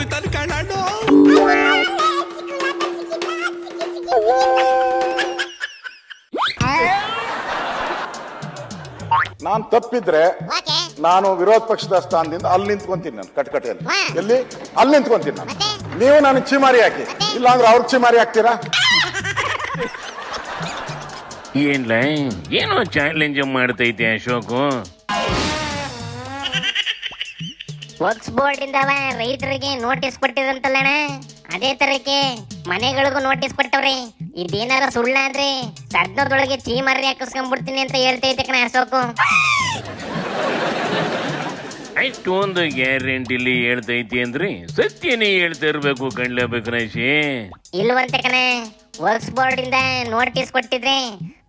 ಹೋಯ್ತಾನೆ ಕಣ್ಣು. ನಾನು ತಪ್ಪಿದ್ರೆ ನಾನು ವಿರೋಧ ಪಕ್ಷದ ಸ್ಥಾನದಿಂದ ಅಲ್ಲಿ ನಿಂತ್ಕೊಂತೀನಿ. ನಾನು ಕಟ್ಕಟೆಯಲ್ಲಿ ಎಲ್ಲಿ ಅಲ್ಲಿ ನಿಂತ್ಕೊಂತೀನಿ ನಾನು. ನೀವು ನನಗೆ ಚಿಮಾರಿ ಹಾಕಿ, ಇಲ್ಲಾಂದ್ರೆ ಅವ್ರಿಗೆ ಚಿಮಾರಿ ಹಾಕ್ತೀರಾ? ಏನ್ಲ ಏನೋ ಚಾಲೆಂಜ್ ಮಾಡ್ತೈತೆ ಅಶೋಕು. ವಕ್ಸ್ ಬೋರ್ಡ್ ಇಂದವ ರೈತರಿಗೆ ನೋಟಿಸ್ ಕೊಟ್ಟಿದಂತಲ್ಲಣ್ಣ, ಅದೇ ತರಕ್ಕೆ ಮನೆಗಳಿಗೂ ನೋಟಿಸ್ ಕೊಟ್ಟವ್ರಿ. ಇದೇನಾರ ಸುಳ್ಳಾದ್ರೆ ಸದ್ನದೊಳಗೆ ಚೀಮರ್ರಿ ಹಾಕಿಸ್ಕೊಂಡ್ಬಿಡ್ತೀನಿ ಅಂತ ಹೇಳ್ತೈತೆ ಕಣ ಅಶೋಕು. ಅಷ್ಟೊಂದು ಗ್ಯಾರಂಟಿಲಿ ಹೇಳ್ತೈತಿ ಅಂದ್ರೆ ಸತ್ಯನೇ ಹೇಳ್ತಾ ಇರ್ಬೇಕು ಕಣ್ಲೇಬೇಕು ರಾಶಿ. ಇಲ್ವಂತೆ ಕಣ, ವರ್ಕ್ಸ್ ಬೋರ್ಡ್ ಇಂದ ನೋಟಿಸ್ ಕೊಟ್ಟಿದ್ರೆ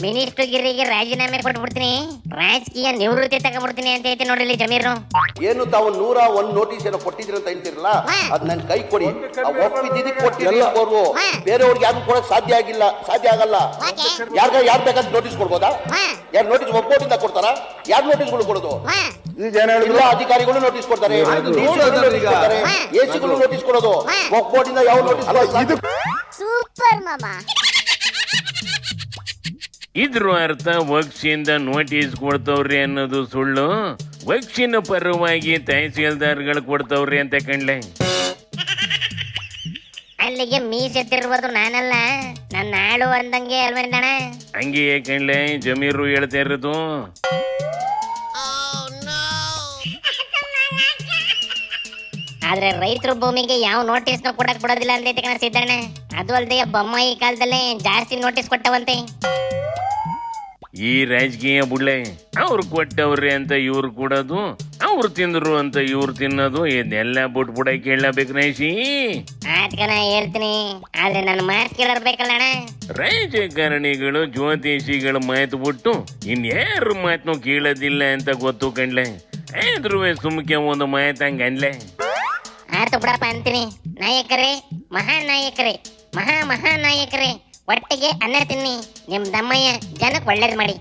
ಮಿನಿಸ್ಟರ್ ಗಿರಿಗೆ ರಾಜೀನಾಮೆ ಕೊಟ್ಬಿಡ್ತೀನಿ, ರಾಜಕೀಯ ನಿವೃತ್ತಿ ತಗೊಂಡ್ಬಿಡ್ತೀನಿ ಅಂತ ಐತಿ ನೋಡ್ರಿ ಜಮೀರು. ಏನು ತಾವು 101 ನೋಟಿಸ್ ಏನೋ ಕೊಟ್ಟಿದ್ರಿ ಅಂತ ಹೇಳ್ತಿರಲ್ಲ, ಅದ್ ನನ್ ಕೈ ಕೊಡಿ. ಒಪ್ಪಿದ್ದೀರಿ ಕೊಟ್ಟಿಲ್ಲ, ಬೇರೆಯವ್ರಿಗೆ ಯಾರು ಕೊಡಕ್ ಸಾಧ್ಯ ಆಗಲ್ಲ. ಯಾರ್ ಬೇಕಾದ ನೋಟಿಸ್ ಕೊಡ್ಬೋದಾ? ಯಾರು ನೋಟಿಸ್ ಒಪ್ಪೋಟಿಂದ ಕೊಡ್ತಾರ? ಯಾರು ನೋಟಿಸ್ಗಳು ಕೊಡೋದು? ಎಲ್ಲ ಅಧಿಕಾರಿಗಳು ನೋಟಿಸ್ ಕೊಡ್ತಾರೆ, ಎಸಿಗಳು ನೋಟಿಸ್ ಕೊಡೋದು, ಒಪ್ಪೋಟಿಂದ ಯಾವ ನೋಟಿಸ್? ಸೂಪರ್ ಮಾಮಾ. ಇದ್ರ ಅರ್ಥ ವಕ್ಸಿಂದ ನೋಟಿಸ್ ಕೊಡ್ತವ್ರಿ ಅನ್ನೋದು ಸುಳ್ಳು, ವಕ್ಸಿನ ಪರವಾಗಿ ತಹಸೀಲ್ದಾರ್ಗಳು ಕೊಡ್ತವ್ರಿ ಅಂತ ಕಣ್ಲೆ. ಅಲ್ಲಿಗೆ ಮೀಸೆತ್ತಿರುವುದು ನಾನಲ್ಲ, ನನ್ನ ಆಳು ಅಂದಂಗೆ ಅಲ್ವೇಂದಣ. ಹಂಗೆ ಕಣ್ಲೆ ಜಮೀರು ಹೇಳ್ತಾ ಇರೋದು. ಆದ್ರೆ ರೈತರು ಭೂಮಿಗೆ ಯಾವ ನೋಟಿಸ್ ಕೊಡಕ್ ಬಿಡೋದಿಲ್ಲ ಅಂತೈತೆ ಕಣ ಸಿದ್ದಣ್ಣ. ಅದು ಅಲ್ಲದೆ ಬೊಮ್ಮಾಯಿ ಕಾಲದಲ್ಲೇ ಜಾಸ್ತಿ ನೋಟಿಸ್ ಕೊಟ್ಟವಂತೆ. ಈ ರಾಜಕೀಯ ಬುಳ್ಳೆ ಅವ್ರು ಕೊಟ್ಟವ್ರಿ ಅಂತ ಇವ್ರು ಕೊಡೋದು, ಅವ್ರು ತಿಂದ್ರು ಅಂತ ಇವ್ರು ತಿನ್ನೋದು, ಇದೆಲ್ಲ ಬಿಟ್ಬಿಡ ಕೇಳಬೇಕು ರಾಶಿ. ಆತ್ಕನ ಹೇಳ್ತೀನಿ, ಆದ್ರೆ ನನ್ನ ಮಾತು ಕೇಳಿರ್ಬೇಕಲ್ಲಣ್ಣ. ರಾಜಕಾರಣಿಗಳು ಜ್ಯೋತಿಷಿಗಳ ಮಾತು ಬಿಟ್ಟು ಇನ್ಯಾರ ಮಾತನ್ನು ಕೇಳೋದಿಲ್ಲ ಅಂತ ಗೊತ್ತು ಕಣ್ಲೆ. ಆದ್ರೂ ಸುಮ್ಕೆ ಒಂದು ಮಾತು ಹಂಗ ಅನ್ಲೆ. ಆಯ್ತು ಬಿಡಪ್ಪ ಅಂತೀನಿ. ನಾಯಕರೇ, ಮಹಾನಾಯಕರೇ, ಮಹಾನಾಯಕರೇ, ಒಟ್ಟಿಗೆ ಅನ್ನ ತಿನ್ನಿ. ನಿಮ್ ದಮ್ಮಯ್ಯ ಜನಕ್ಕೆ ಒಳ್ಳೇದ್ ಮಾಡಿ.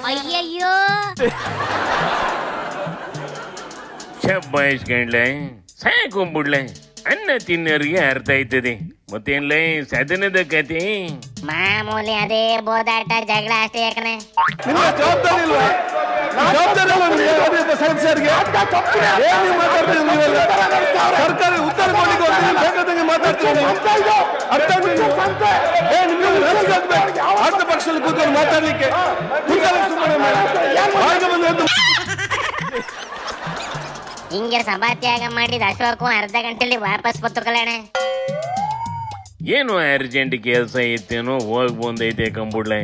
ಅಯ್ಯಯ್ಯೋ ಶಬ್ಬಾಯಿಸ್ ಕಂಡ್ಲೆ, ಸಾಕು ಬಿಡ್ಲೆ, ಅನ್ನ ತಿನ್ನೋರಿಗೆ ಅರ್ಥ ಆಯ್ತದೆ. ಮತ್ತೇನ್ಲ ಸದನದ ಕತೆ? ಮಾಮೂಲಿ ಅದೇ ಬೋದಾಟ ಜಗಳ ಅಷ್ಟೇ ಯಾಕನೆ. ಸರ್ಕಾರಿ ಉತ್ತರ ಪಕ್ಷದಲ್ಲಿ ಕೂತ್ಕೊಂಡು ಮಾತಾಡ್ಲಿಕ್ಕೆ ಹಿಂಗೆ ಸಭಾತ್ಯಾಗ ಮಾಡಿದ ಅಶೋಕು ಅರ್ಧ ಗಂಟೆಲಿ ವಾಪಸ್ ಬತ್ತು ಕಲ್ಯಾಣ. ಏನು ಅರ್ಜೆಂಟ್ ಕೆಲಸ ಇತ್ತೇನೋ ಹೋಗಿ ಬಂದೈತೆ ಕಂಬುಡ್ಲೆ.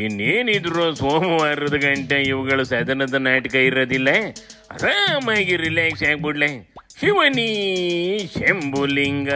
ಇನ್ನೇನಿದ್ರು ಸೋಮವಾರದ ಗಂಟೆ ಇವುಗಳು ಸದನದ ನಾಟಕ ಇರೋದಿಲ್ಲ, ಆರಾಮಾಗಿ ರಿಲ್ಯಾಕ್ಸ್ ಆಗ್ಬಿಡ್ಲೆ. ಶಿವನಿ ಶಂಭುಲಿಂಗ.